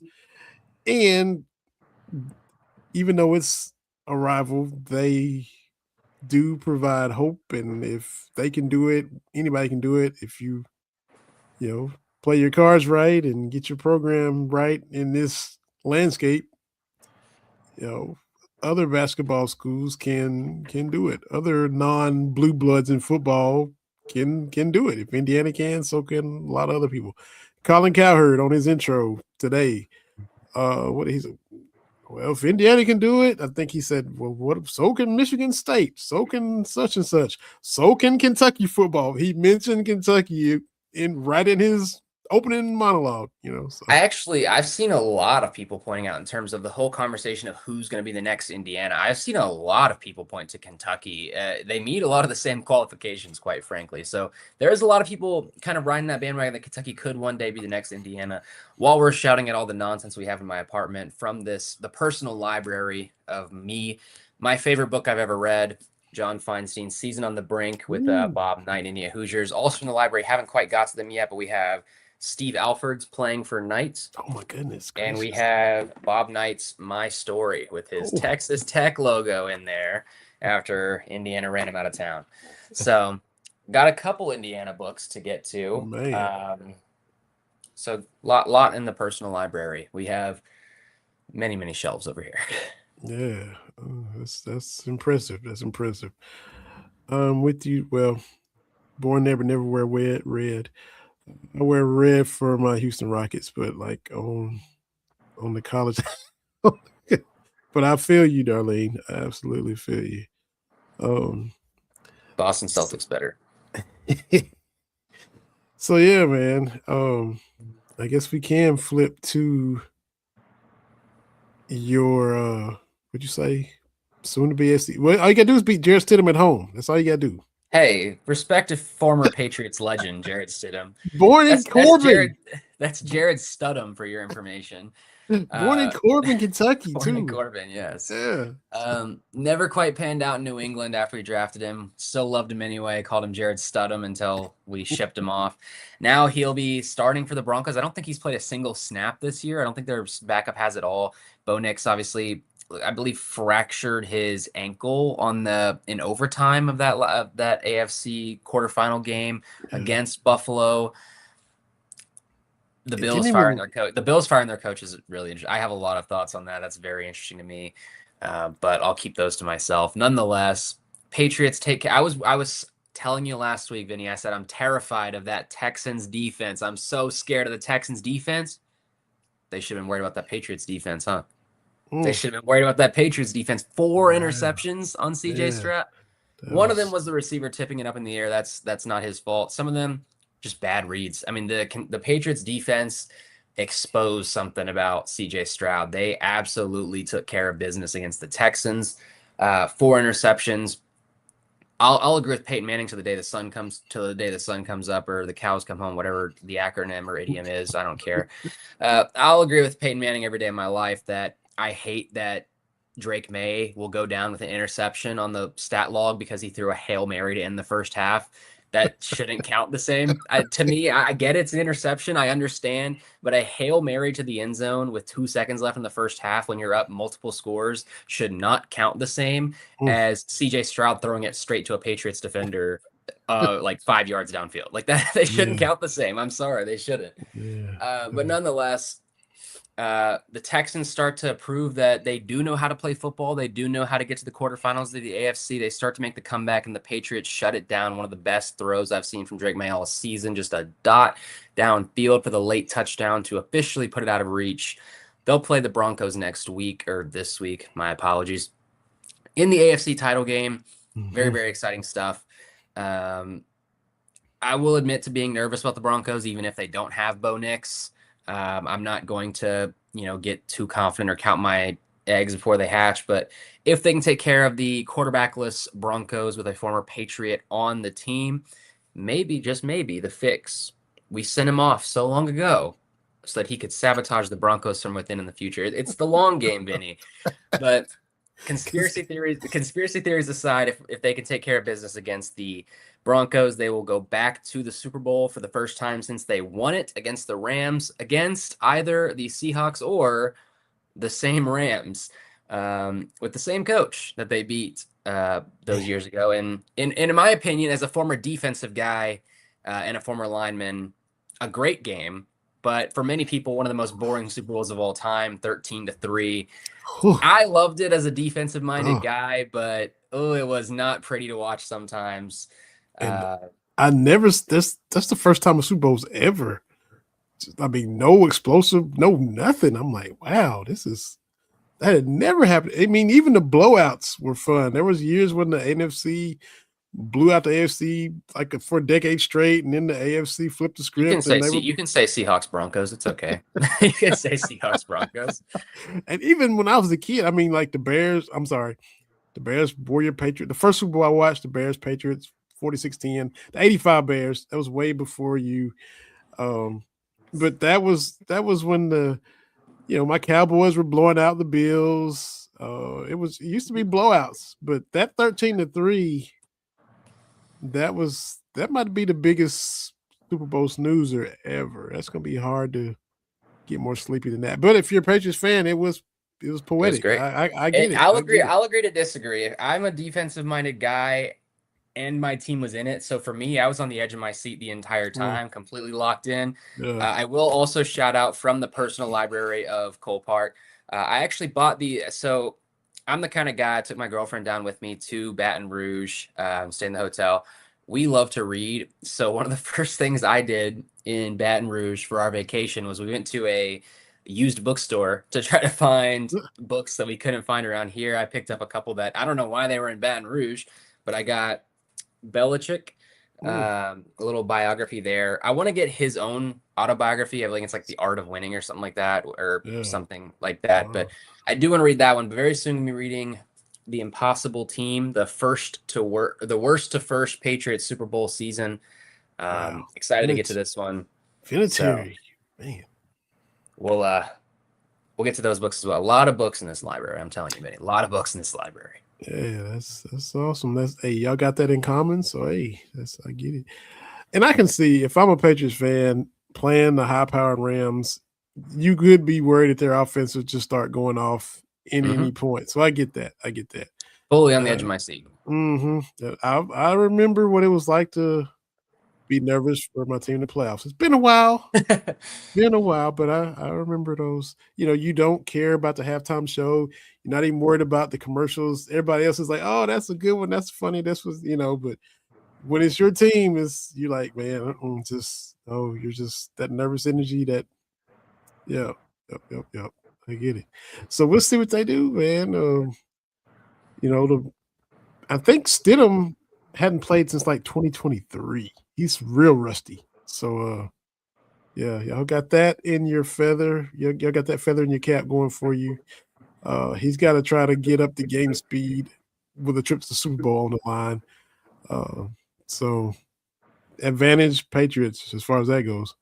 And even though it's a rival, they do provide hope. And if they can do it, anybody can do it. If you play your cards right and get your program right in this landscape, other basketball schools can do it. Other non-blue bloods in football can do it. If Indiana can, so can a lot of other people. Colin Cowherd on his intro today. If Indiana can do it, I think he said, well, so can Michigan State, so can such and such, so can Kentucky football. He mentioned Kentucky right in his opening monologue, So. I've seen a lot of people pointing out in terms of the whole conversation of who's going to be the next Indiana. I've seen a lot of people point to Kentucky. They meet a lot of the same qualifications, quite frankly. So there's a lot of people kind of riding that bandwagon that Kentucky could one day be the next Indiana. While we're shouting at all the nonsense we have in my apartment from the personal library of me, my favorite book I've ever read, John Feinstein's Season on the Brink with Bob Knight, Indiana Hoosiers. Also from the library, haven't quite got to them yet, but we have Steve Alford's Playing for Knights. Oh my goodness. And we have Bob Knight's My Story with his Texas Tech logo in there after Indiana ran him out of town. So got a couple Indiana books to get to. So lot in the personal library. We have many shelves over here. Yeah. That's impressive. That's impressive. With you, well, born there but never wear red. I wear red for my Houston Rockets, but like on the college But I feel you, Darlene. I absolutely feel you. Boston Celtics better. So yeah, man. I guess we can flip to your what'd you say? Soon to be SC. Well, all you gotta do is beat Jared Stidham at home. That's all you gotta do. Hey, respect to former Patriots legend Jared Stidham. Born in Corbin. That's Jared Studham for your information. Born in Corbin, Kentucky, Born too. in Corbin, yes. Yeah. Never quite panned out in New England after we drafted him. Still loved him anyway. Called him Jared Studham until we shipped him off. Now he'll be starting for the Broncos. I don't think he's played a single snap this year. I don't think their backup has it all. Bo Nix obviously, I believe, fractured his ankle in overtime of that AFC quarterfinal game against Buffalo. The Bills firing their coach. The Bills firing their coach is really interesting. I have a lot of thoughts on that. That's very interesting to me, but I'll keep those to myself. Nonetheless, Patriots take. I was telling you last week, Vinny. I said I'm terrified of that Texans defense. I'm so scared of the Texans defense. They should have been worried about that Patriots defense, huh? They should have been worried about that Patriots defense. 4 interceptions on CJ Stroud. One of them was the receiver tipping it up in the air. That's not his fault. Some of them just bad reads. I mean, the Patriots defense exposed something about CJ Stroud. They absolutely took care of business against the Texans. 4 interceptions. I'll agree with Peyton Manning till the day the sun comes up, or the cows come home, whatever the acronym or idiom is. I don't care. I'll agree with Peyton Manning every day of my life that I hate that Drake May will go down with an interception on the stat log because he threw a Hail Mary to end the first half. That shouldn't count the same. To me, I get it's an interception. I understand. But a Hail Mary to the end zone with 2 seconds left in the first half when you're up multiple scores should not count the same as CJ Stroud throwing it straight to a Patriots defender like 5 yards downfield. Like that, they shouldn't count the same. I'm sorry, they shouldn't. But nonetheless, the Texans start to prove that they do know how to play football. They do know how to get to the quarterfinals of the AFC. They start to make the comeback, and the Patriots shut it down. One of the best throws I've seen from Drake May all season, just a dot downfield for the late touchdown to officially put it out of reach. They'll play the Broncos next week, or this week, my apologies, in the AFC title game. Very, very exciting stuff. I will admit to being nervous about the Broncos, even if they don't have Bo Nix. I'm not going to, get too confident or count my eggs before they hatch. But if they can take care of the quarterbackless Broncos with a former Patriot on the team, maybe, just maybe, the fix. We sent him off so long ago so that he could sabotage the Broncos from within in the future. It's the long game, Vinny. But conspiracy theories aside, if they can take care of business against the Broncos, they will go back to the Super Bowl for the first time since they won it against the Rams, against either the Seahawks or the same Rams, with the same coach that they beat those years ago. And in my opinion, as a former defensive guy and a former lineman, a great game. But for many people, one of the most boring Super Bowls of all time, 13-3. I loved it as a defensive-minded guy, but it was not pretty to watch sometimes. I never. That's the first time a Super Bowl's ever. I mean, no explosive, no nothing. I'm like, wow, that had never happened. I mean, even the blowouts were fun. There was years when the NFC blew out the AFC like for a decade straight, and then the AFC flipped the script. You can say Seahawks Broncos. It's okay. You can say Seahawks Broncos. And even when I was a kid, I mean, like the Bears. I'm sorry, the Bears, Warrior, Patriot. The first Super Bowl I watched, the Bears, Patriots, 46-10. The 85 Bears. That was way before you. But that was when my Cowboys were blowing out the Bills. It used to be blowouts, but that 13-3. That might be the biggest Super Bowl snoozer ever. That's gonna be hard to get more sleepy than that. But if you're a Patriots fan, it was poetic. It was great. I get it. I'll agree to disagree. I'm a defensive-minded guy, and my team was in it. So for me, I was on the edge of my seat the entire time, completely locked in. I will also shout out from the personal library of Cole Park. I actually bought so I'm the kind of guy, I took my girlfriend down with me to Baton Rouge, stay in the hotel. We love to read. So one of the first things I did in Baton Rouge for our vacation was we went to a used bookstore to try to find books that we couldn't find around here. I picked up a couple that I don't know why they were in Baton Rouge, but I got Belichick, a little biography there. I want to get his own autobiography. I think it's like The Art of Winning or something like that, or something like that. But I do want to read that one. But very soon, we'll be reading The Impossible Team, the worst to first Patriots Super Bowl season. Excited to get to this one. Finitary, man. We'll get to those books as well. A lot of books in this library. I'm telling you, Benny. A lot of books in this library. Yeah, that's awesome. Hey, y'all got that in common. So hey, I get it. And I can see if I'm a Patriots fan playing the high-powered Rams, you could be worried that their offense would just start going off in any point. So I get that. Fully on the edge of my seat. I remember what it was like to be nervous for my team in the playoffs. It's been a while. But I remember those. You don't care about the halftime show. You're not even worried about the commercials. Everybody else is like, oh, that's a good one. That's funny. This was, but when it's your team, you're like, man, you're just that nervous energy that, yep. I get it. So we'll see what they do, man. I think Stidham hadn't played since like 2023. He's real rusty. So, yeah, y'all got that in your feather. Y'all got that feather in your cap going for you. He's got to try to get up the game speed with a trip to the Super Bowl on the line. So, advantage Patriots as far as that goes.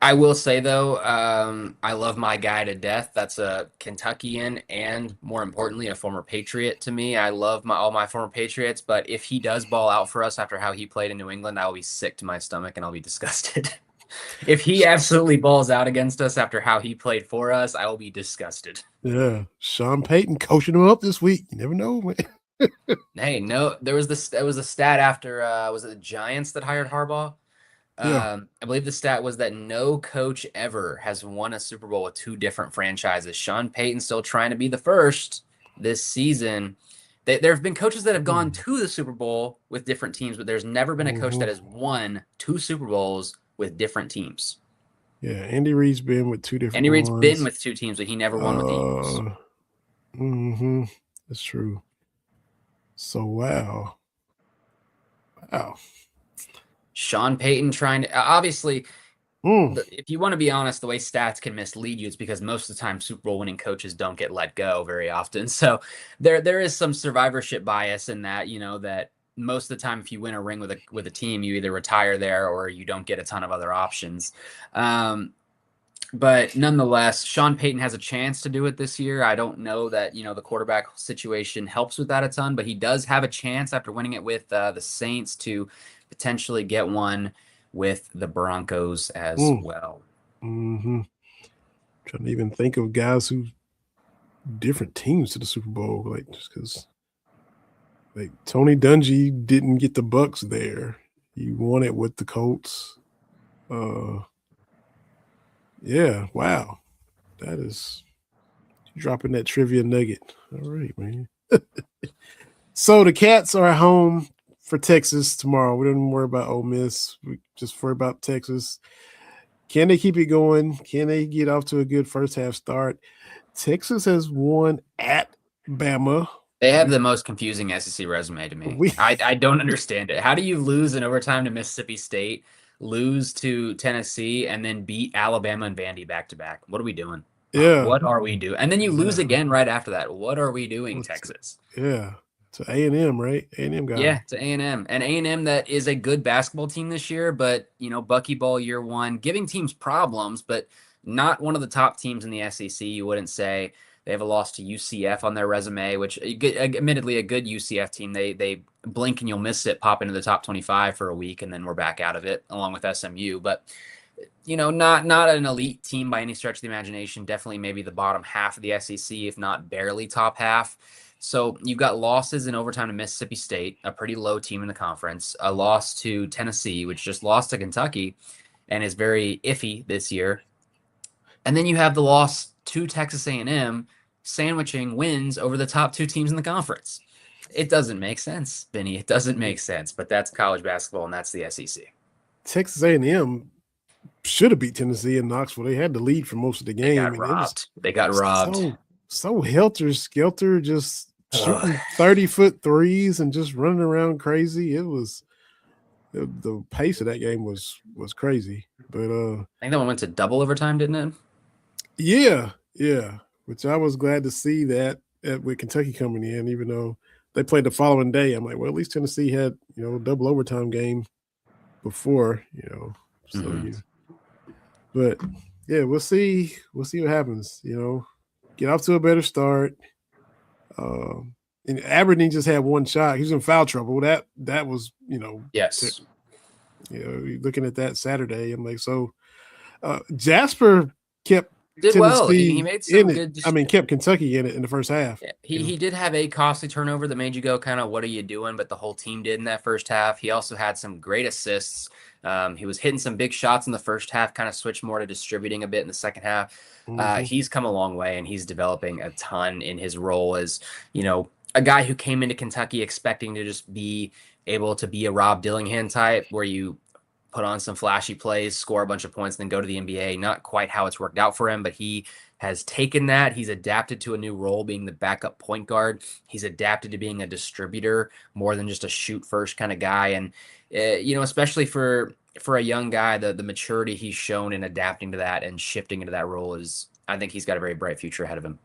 I will say, though, I love my guy to death. That's a Kentuckian and, more importantly, a former Patriot to me. I love all my former Patriots, but if he does ball out for us after how he played in New England, I will be sick to my stomach and I'll be disgusted. If he absolutely balls out against us after how he played for us, I will be disgusted. Yeah, Sean Payton coaching him up this week. You never know, man. Hey, no, there was a stat after was it the Giants that hired Harbaugh? I believe the stat was that no coach ever has won a Super Bowl with two different franchises. Sean Payton's still trying to be the first this season. There have been coaches that have gone to the Super Bowl with different teams, but there's never been a coach that has won two Super Bowls with different teams. Yeah, Andy Reid's been with two different Andy Reid's been with two teams, but he never won with the Eagles. That's true. So, wow. Sean Payton trying to obviously, if you want to be honest, the way stats can mislead you, it's because most of the time Super Bowl winning coaches don't get let go very often. So there is some survivorship bias in that, that most of the time if you win a ring with a team, you either retire there or you don't get a ton of other options. But nonetheless, Sean Payton has a chance to do it this year. I don't know that, the quarterback situation helps with that a ton, but he does have a chance after winning it with the Saints to potentially get one with the Broncos as well. Trying to even think of guys who different teams to the Super Bowl, like just because like Tony Dungy didn't get the Bucks there. He won it with the Colts. Yeah, wow. That is dropping that trivia nugget. All right, man. So the Cats are at home for Texas tomorrow. We don't worry about Ole Miss. We just worry about Texas. Can they keep it going? Can they get off to a good first half start? Texas has won at Bama. They have the most confusing SEC resume to me. I don't understand it. How do you lose in overtime to Mississippi State, lose to Tennessee, and then beat Alabama and Vandy back-to-back? What are we doing? Yeah. What are we doing? And then you lose again right after that. What are we doing, Texas? Yeah. To A&M, right? A&M guy. Yeah, to A&M. And A&M that is a good basketball team this year, but, Buckyball year one, giving teams problems, but not one of the top teams in the SEC, you wouldn't say. They have a loss to UCF on their resume, which admittedly a good UCF team. They blink and you'll miss it, pop into the top 25 for a week, and then we're back out of it along with SMU. But, not an elite team by any stretch of the imagination. Definitely maybe the bottom half of the SEC, if not barely top half. So you've got losses in overtime to Mississippi State, a pretty low team in the conference, a loss to Tennessee, which just lost to Kentucky and is very iffy this year. And then you have the loss to Texas A&M, sandwiching wins over the top two teams in the conference. It doesn't make sense, Benny. It doesn't make sense, but that's college basketball and that's the SEC. Texas A&M should have beat Tennessee in Knoxville. They had the lead for most of the They game. got robbed. They got robbed. So helter-skelter, just shooting 30-foot threes and just running around crazy. It was the pace of that game was crazy. But I think that one went to double overtime, didn't it? Yeah. Which I was glad to see that with Kentucky coming in, even though they played the following day. I'm like, well, at least Tennessee had, double overtime game before, so but yeah, we'll see what happens. Get off to a better start. And Aberdeen just had one shot. He was in foul trouble. That was, yes. Looking at that Saturday, I'm like, so Jasper kept did Tennessee well. He made some good. Kept Kentucky in it in the first half. Yeah, he did have a costly turnover that made you go kind of, what are you doing? But the whole team did in that first half. He also had some great assists. He was hitting some big shots in the first half, kind of switched more to distributing a bit in the second half. He's come a long way, and he's developing a ton in his role as, a guy who came into Kentucky expecting to just be able to be a Rob Dillingham type, where you put on some flashy plays, score a bunch of points, and then go to the NBA. Not quite how it's worked out for him, but he has taken that. He's adapted to a new role, being the backup point guard. He's adapted to being a distributor more than just a shoot first kind of guy. And, especially for a young guy, the maturity he's shown in adapting to that and shifting into that role I think he's got a very bright future ahead of him.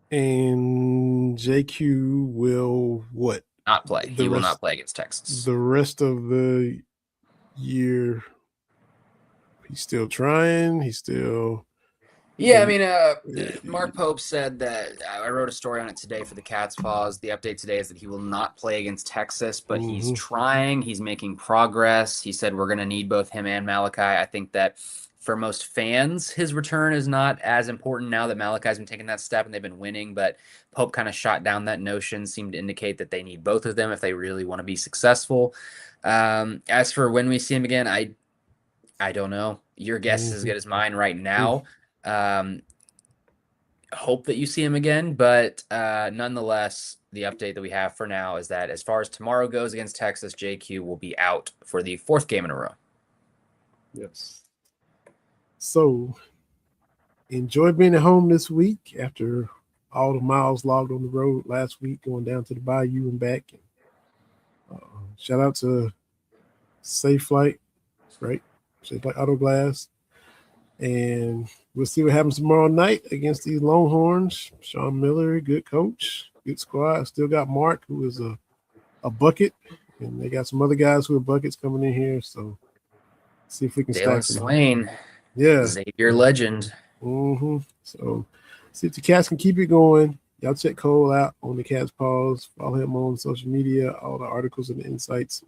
And JQ will what? Not play. He will not play against Texas. The rest of the year, he's still trying. He's still. Yeah, I mean, Mark Pope said that I wrote a story on it today for the Cat's Paws. The update today is that he will not play against Texas, but he's trying. He's making progress. He said we're going to need both him and Malachi. I think that for most fans, his return is not as important now that Malachi's been taking that step and they've been winning, but Pope kind of shot down that notion, seemed to indicate that they need both of them if they really want to be successful. As for when we see him again, I don't know. Your guess is as good as mine right now. Hope that you see him again, but nonetheless, the update that we have for now is that as far as tomorrow goes against Texas, JQ will be out for the fourth game in a row. Yes. So enjoy being at home this week after all the miles logged on the road last week, going down to the Bayou and back. Shout out to Safe Flight, right? Safe Flight Auto Glass. And we'll see what happens tomorrow night against these Longhorns. Sean Miller, good coach, good squad. Still got Mark, who is a bucket. And they got some other guys who are buckets coming in here. So see if we can Dalen stack them. Swain. Yeah. Xavier legend. So see if the Cats can keep it going. Y'all check Cole out on the Cat's Paws. Follow him on social media, all the articles and the insights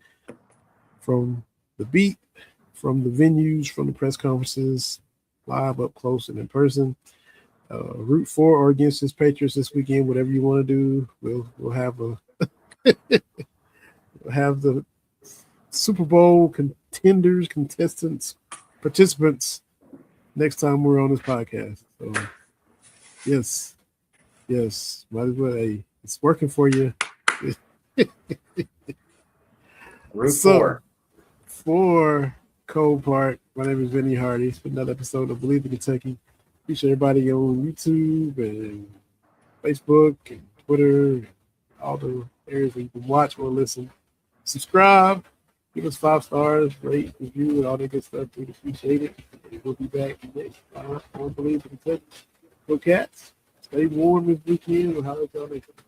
from the beat, from the venues, from the press conferences, live, up close, and in person. Root for or against his Patriots this weekend, whatever you want to do. We'll have we'll have the Super Bowl contenders, contestants, participants next time we're on this podcast. So yes, might as well. Hey, it's working for you. Root for Cole Park, my name is Vinny Hardy. It's been another episode of Believe in Kentucky. Appreciate everybody on YouTube and Facebook and Twitter, and all the areas where you can watch or listen. Subscribe, give us 5 stars, rate, review, and all that good stuff. We'd appreciate it. And we'll be back next time on Believe in Kentucky. Go Cats. Stay warm this weekend. We'll holler at y'all next time.